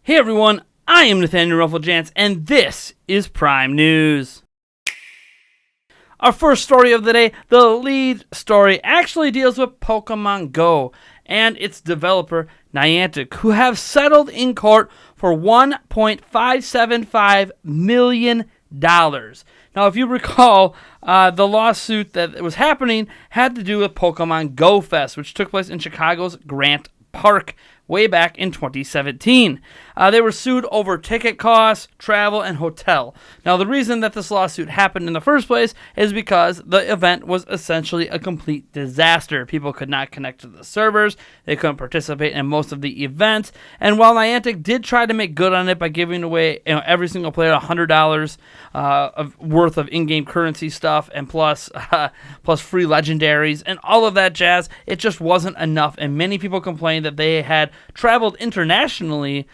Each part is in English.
Hey everyone, I am Nathaniel Rufflejants, and this is Prime News. Our first story of the day, the lead story, actually deals with Pokemon Go and its developer, Niantic, who have settled in court for $1.575 million. Now, if you recall, the lawsuit that was happening had to do with Pokemon Go Fest, which took place in Chicago's Grant Park way back in 2017. They were sued over ticket costs, travel, and hotel. Now, the reason that this lawsuit happened in the first place is because the event was essentially a complete disaster. People could not connect to the servers. They couldn't participate in most of the events. And while Niantic did try to make good on it by giving away every single player $100 worth of in-game currency stuff and plus free legendaries and all of that jazz, it just wasn't enough. And many people complained that they had traveled internationally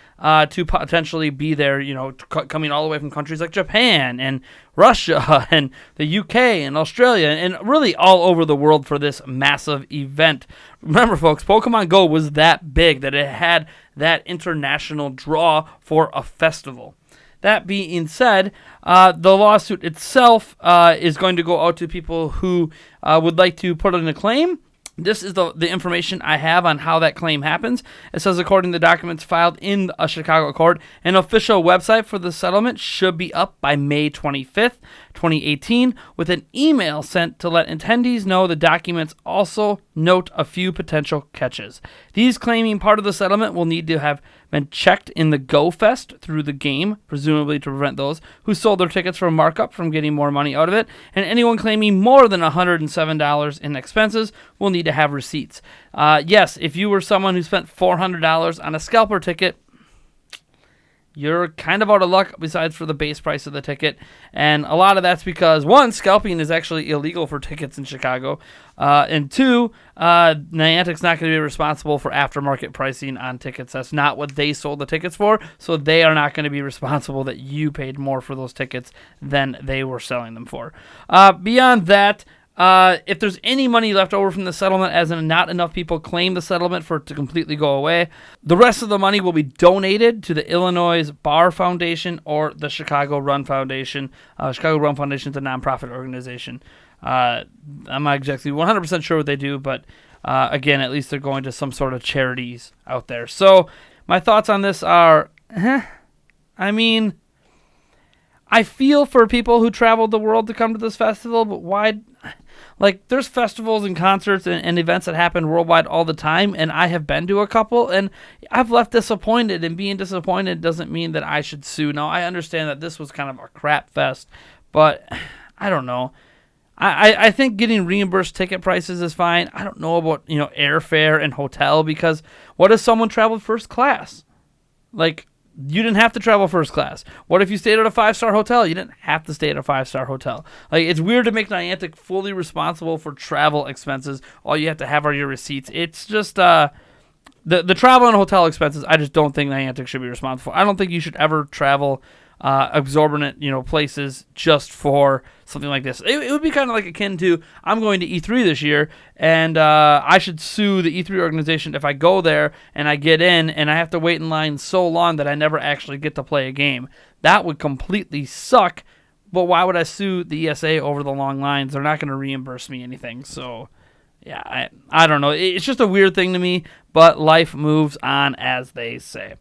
to potentially be there, coming all the way from countries like Japan and Russia and the UK and Australia and really all over the world for this massive event. Remember, folks, Pokemon Go was that big that it had that international draw for a festival. That being said, the lawsuit itself is going to go out to people who would like to put in a claim. This is the information I have on how that claim happens. It says, according to documents filed in a Chicago court, an official website for the settlement should be up by May 25th, 2018, with an email sent to let attendees know the documents also note a few potential catches. These claiming part of the settlement will need to have been checked in the Go Fest through the game, presumably to prevent those who sold their tickets for a markup from getting more money out of it, and anyone claiming more than $107 in expenses will need to have receipts. Yes, if you were someone who spent $400 on a scalper ticket, you're kind of out of luck besides for the base price of the ticket. And a lot of that's because, one, scalping is actually illegal for tickets in Chicago. And two, Niantic's not going to be responsible for aftermarket pricing on tickets. That's not what they sold the tickets for. So they are not going to be responsible that you paid more for those tickets than they were selling them for. Beyond that, if there's any money left over from the settlement, as in not enough people claim the settlement for it to completely go away, the rest of the money will be donated to the Illinois Bar Foundation or the Chicago Run Foundation. Chicago Run Foundation is a nonprofit organization. I'm not exactly 100% sure what they do, but again, at least they're going to some sort of charities out there. So my thoughts on this are, I feel for people who traveled the world to come to this festival, but why? Like, there's festivals and concerts and events that happen worldwide all the time, and I have been to a couple, and I've left disappointed, and being disappointed doesn't mean that I should sue. Now, I understand that this was kind of a crap fest, but I don't know. I think getting reimbursed ticket prices is fine. I don't know about, airfare and hotel, because what if someone traveled first class? Like, you didn't have to travel first class. What if you stayed at a 5-star hotel? You didn't have to stay at a 5-star hotel. Like, it's weird to make Niantic fully responsible for travel expenses. All you have to have are your receipts. It's just the travel and hotel expenses. I just don't think Niantic should be responsible for. I don't think you should ever travel exorbitant, places just for something like this. It would be kind of like akin to, I'm going to E3 this year, and I should sue the E3 organization if I go there and I get in and I have to wait in line so long that I never actually get to play a game. That would completely suck, but why would I sue the ESA over the long lines? They're not going to reimburse me anything, so yeah, I don't know. It's just a weird thing to me, but life moves on, as they say.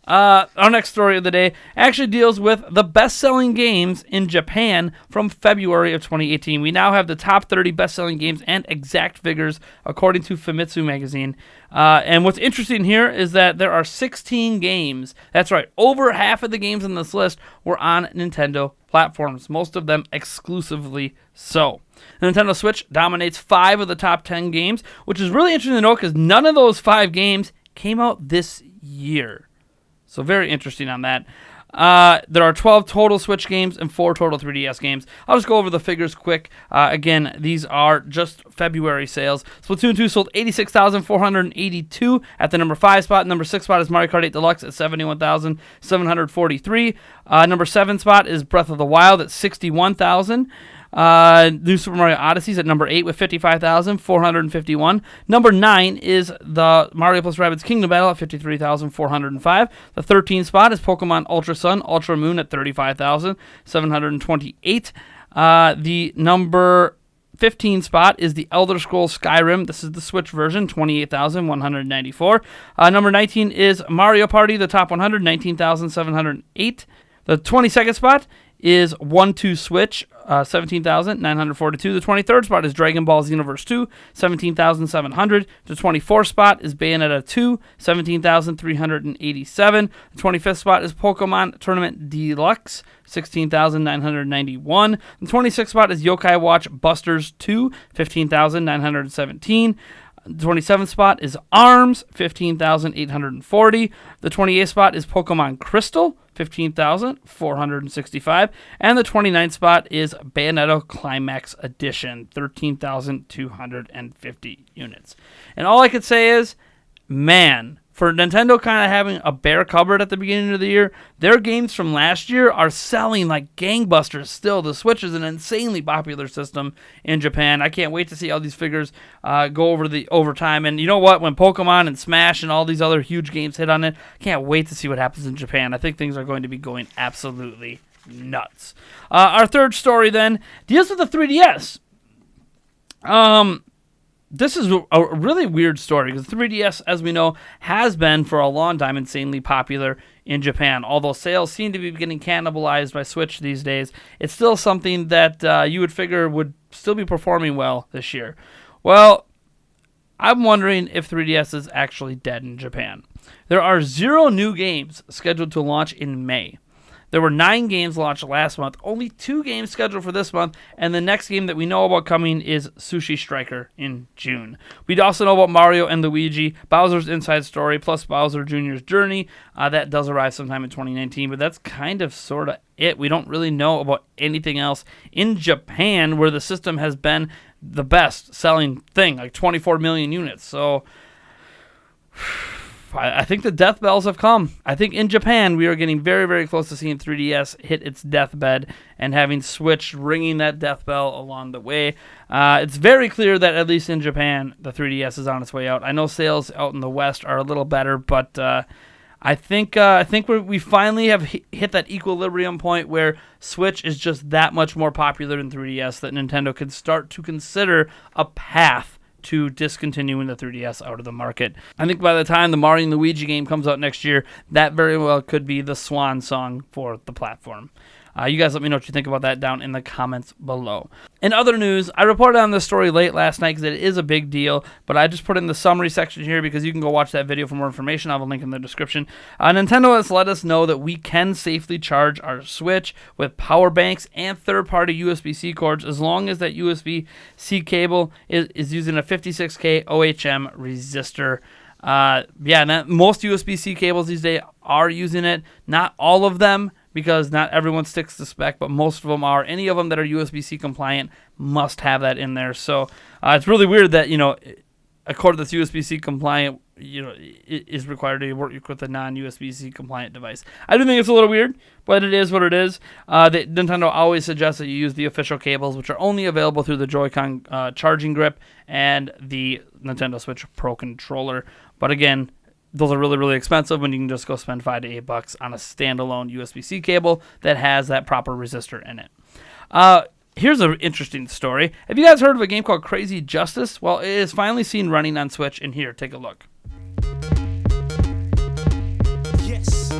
Our next story of the day actually deals with the best-selling games in Japan from February of 2018. We now have the top 30 best-selling games and exact figures according to Famitsu magazine. And what's interesting here is that there are 16 games. That's right, over half of the games on this list were on Nintendo platforms, most of them exclusively so. The Nintendo Switch dominates 5 of the top 10 games, which is really interesting to note because none of those 5 games came out this year. So very interesting on that. There are 12 total Switch games and 4 total 3DS games. I'll just go over the figures quick. Again, these are just February sales. Splatoon 2 sold 86,482 at the number 5 spot. Number 6 spot is Mario Kart 8 Deluxe at 71,743. Number 7 spot is Breath of the Wild at 61,000. New Super Mario Odyssey is at number 8 with 55,451. Number 9 is the Mario plus Rabbids Kingdom Battle at 53,405. The 13th spot is Pokemon Ultra Sun, Ultra Moon at 35,728. The number 15 spot is the Elder Scrolls Skyrim. This is the Switch version, 28,194. Number 19 is Mario Party, the top 100, 19,708. The 22nd spot is 1-2 Switch, 17,942. The 23rd spot is Dragon Ball Xenoverse 2, 17,700. The 24th spot is Bayonetta 2, 17,387. The 25th spot is Pokemon Tournament Deluxe, 16,991. The 26th spot is Yokai Watch Busters 2, 15,917. The 27th spot is ARMS, 15,840. The 28th spot is Pokemon Crystal, 15,465. And the 29th spot is Bayonetta Climax Edition, 13,250 units. And all I could say is, man, for Nintendo kind of having a bare cupboard at the beginning of the year, their games from last year are selling like gangbusters still. The Switch is an insanely popular system in Japan. I can't wait to see how these figures go over time. And you know what? When Pokemon and Smash and all these other huge games hit on it, I can't wait to see what happens in Japan. I think things are going to be going absolutely nuts. Our third story then deals with the 3DS. This is a really weird story because 3DS, as we know, has been for a long time insanely popular in Japan. Although sales seem to be getting cannibalized by Switch these days, it's still something that you would figure would still be performing well this year. Well, I'm wondering if 3DS is actually dead in Japan. There are 0 new games scheduled to launch in May. There were 9 games launched last month, only 2 games scheduled for this month, and the next game that we know about coming is Sushi Striker in June. We also know about Mario and Luigi, Bowser's Inside Story, plus Bowser Jr.'s Journey. That does arrive sometime in 2019, but that's kind of sort of it. We don't really know about anything else in Japan where the system has been the best-selling thing, like 24 million units. So I think the death bells have come. I think in Japan we are getting very, very close to seeing 3DS hit its deathbed and having Switch ringing that death bell along the way. It's very clear that at least in Japan the 3DS is on its way out. I know sales out in the West are a little better, but I think we finally have hit that equilibrium point where Switch is just that much more popular than 3DS that Nintendo could start to consider a path to discontinuing the 3DS out of the market. I think by the time the Mario and Luigi game comes out next year, that very well could be the swan song for the platform. You guys let me know what you think about that down in the comments below. In other news, I reported on this story late last night because it is a big deal, but I just put in the summary section here because you can go watch that video for more information. I'll have a link in the description. Nintendo has let us know that we can safely charge our Switch with power banks and third-party USB-C cords as long as that USB-C cable is using a 56K OHM resistor. Most USB-C cables these days are using it. Not all of them, because not everyone sticks to spec, but most of them are. Any of them that are USB-C compliant must have that in there. So it's really weird that, a cord that's USB-C compliant, is required to work with a non-USB-C compliant device. I do think it's a little weird, but it is what it is. Nintendo always suggests that you use the official cables, which are only available through the Joy-Con charging grip and the Nintendo Switch Pro controller. But again, those are really, really expensive when you can just go spend $5 to $8 on a standalone USB-C cable that has that proper resistor in it. Here's an interesting story. Have you guys heard of a game called Crazy Justice? Well, it is finally seen running on Switch, and here, take a look. Yes.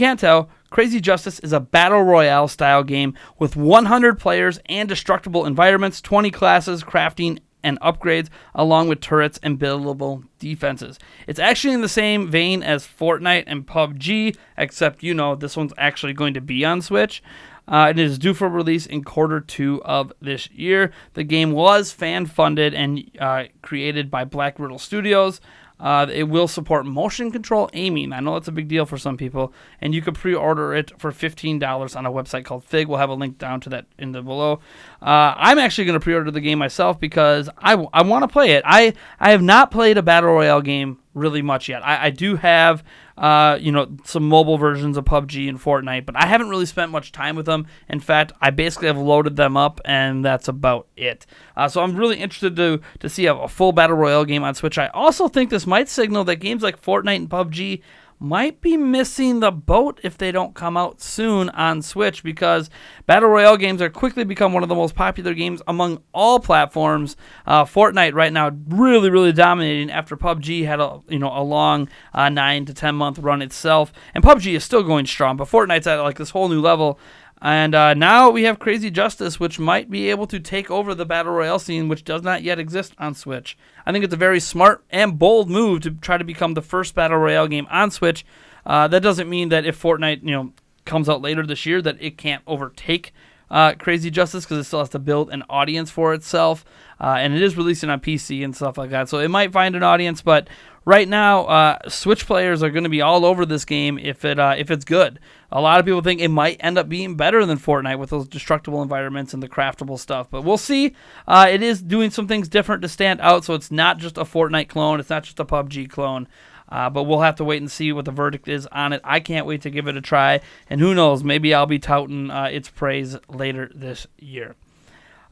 can't tell, Crazy Justice is a Battle Royale style game with 100 players and destructible environments, 20 classes, crafting, and upgrades, along with turrets and buildable defenses. It's actually in the same vein as Fortnite and PUBG, except, this one's actually going to be on Switch. It is due for release in Q2 of this year. The game was fan-funded and created by Black Riddle Studios. It will support motion control aiming. I know that's a big deal for some people. And you can pre-order it for $15 on a website called Fig. We'll have a link down to that in the below. I'm actually going to pre-order the game myself because I want to play it. I have not played a Battle Royale game really much yet. I do have some mobile versions of PUBG and Fortnite, but I haven't really spent much time with them. In fact, I basically have loaded them up, and that's about it. So I'm really interested to see a full Battle Royale game on Switch. I also think this might signal that games like Fortnite and PUBG might be missing the boat if they don't come out soon on Switch, because Battle Royale games are quickly become one of the most popular games among all platforms. Fortnite right now really, really dominating after PUBG had a long 9 to 10 month run itself, and PUBG is still going strong, but Fortnite's at this whole new level. And now we have Crazy Justice, which might be able to take over the Battle Royale scene, which does not yet exist on Switch. I think it's a very smart and bold move to try to become the first Battle Royale game on Switch. That doesn't mean that if Fortnite comes out later this year that it can't overtake Crazy Justice, because it still has to build an audience for itself. And it is releasing on PC and stuff like that, so it might find an audience, but right now, Switch players are going to be all over this game if it's good. A lot of people think it might end up being better than Fortnite with those destructible environments and the craftable stuff, but we'll see. It is doing some things different to stand out, so it's not just a Fortnite clone, it's not just a PUBG clone. But we'll have to wait and see what the verdict is on it. I can't wait to give it a try, and who knows, maybe I'll be touting its praise later this year.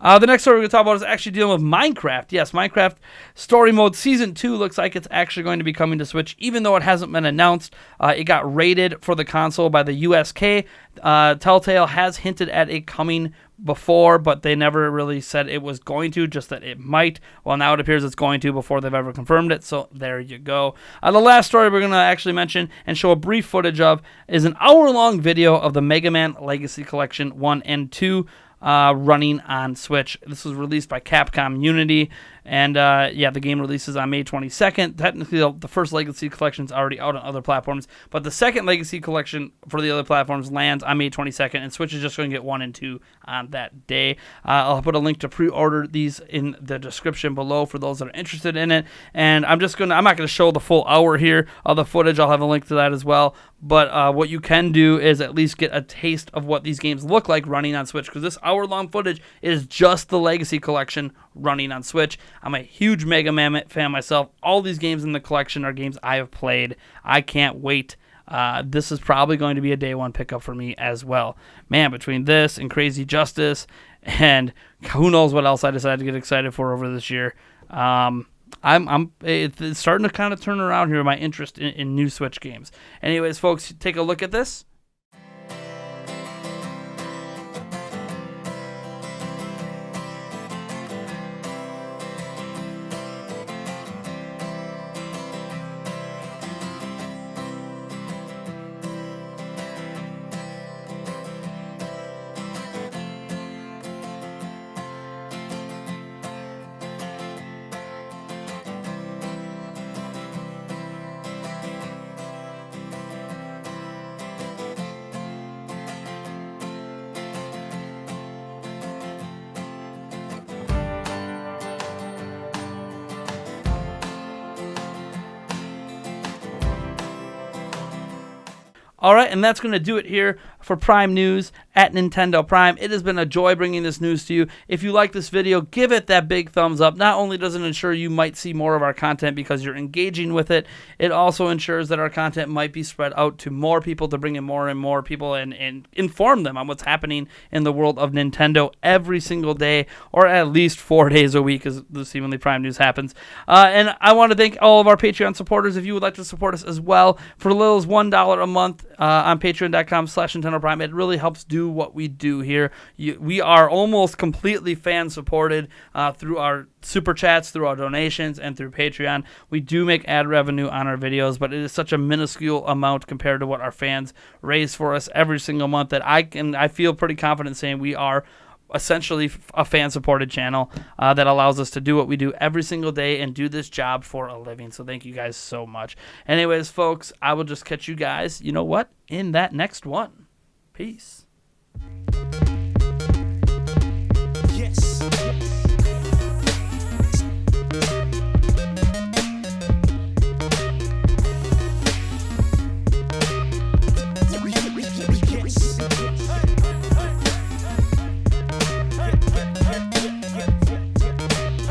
The next story we're going to talk about is actually dealing with Minecraft. Yes, Minecraft Story Mode Season 2 looks like it's actually going to be coming to Switch, even though it hasn't been announced. It got rated for the console by the USK. Telltale has hinted at it coming before, but they never really said it was going to, just that it might. Well, now it appears it's going to before they've ever confirmed it, so there you go. The last story we're going to actually mention and show a brief footage of is an hour-long video of the Mega Man Legacy Collection 1 and 2, running on Switch. This was released by Capcom Unity, and the game releases on May 22nd. Technically, the first Legacy Collection is already out on other platforms, but the second Legacy Collection for the other platforms lands on May 22nd, and Switch is just going to get 1 and 2 on that day. I'll put a link to pre-order these in the description below for those that are interested in it, and I'm not going to show the full hour here of the footage. I'll have a link to that as well, but what you can do is at least get a taste of what these games look like running on Switch, because this hour-long footage is just the Legacy Collection running on Switch. I'm a huge Mega Man fan myself. All these games in the collection are games I have played. I can't wait. This is probably going to be a day one pickup for me as well. Man, between this and Crazy Justice and who knows what else I decided to get excited for over this year, it's starting to kind of turn around here, my interest in new Switch games. Anyways, folks, take a look at this. All right, and that's going to do it here for Prime News at Nintendo Prime. It has been a joy bringing this news to you. If you like this video, give it that big thumbs up. Not only does it ensure you might see more of our content because you're engaging with it, it also ensures that our content might be spread out to more people, to bring in more and more people and inform them on what's happening in the world of Nintendo every single day, or at least 4 days a week as the seemingly Prime News happens. And I want to thank all of our Patreon supporters. If you would like to support us as well, for as little as $1 a month on patreon.com/Nintendo Channel Prime. It really helps do what we do here. We are almost completely fan supported through our super chats, through our donations, and through Patreon. We do make ad revenue on our videos, but it is such a minuscule amount compared to what our fans raise for us every single month that I feel pretty confident saying we are essentially a fan-supported channel that allows us to do what we do every single day and do this job for a living. So thank you guys so much. Anyways, folks, I will just catch you guys, you know what, in that next one. Peace.